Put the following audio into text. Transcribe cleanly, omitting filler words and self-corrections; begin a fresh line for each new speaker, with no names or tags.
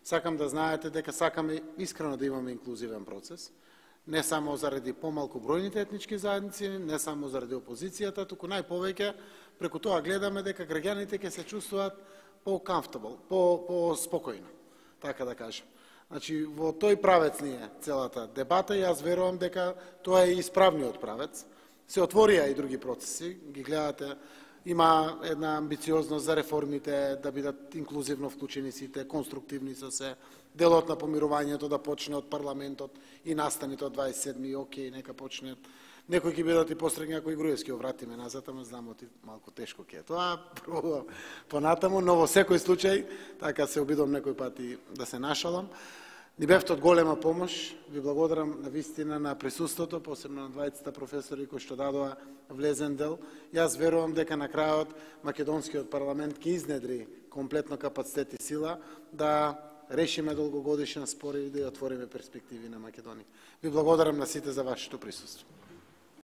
Сакам да знаете дека сакаме искрено да имаме инклузивен процес, не само заради помалку бројните етнички заедници, не само заради опозицијата, туку најповеќе преку тоа гледаме дека граѓаните ќе се чувствуваат по-comfortable, по-спокојно, така да кажем. Значи, во тој правец ни е целата дебата и јас верувам дека тоа е исправниот правец. Се отворија и други процеси, ги гледате, има една амбициозност за реформите, да бидат инклузивно вклучени сите, конструктивни со се, делот на помирувањето да почне од парламентот и настаните од 27-ми, окей, нека почнат. Некои ќе бидат и пострегни, ако и Груевски овратиме назад, ама знам оти малку тешко ќе е тоа, понатаму, но во секој случај, така се обидам некој пати да се нашалам. Ни бевте од голема помош, ви благодарам на вистина на присуството, посебно на двајцата професори кои што дадоа влезен дел. Јас верувам дека на крајот македонскиот парламент ќе изнедри комплетно капацитет и сила да решиме долгогодишен спор и да ја отвориме перспективи на Македонија. Ви благодарам на сите за вашето присуство.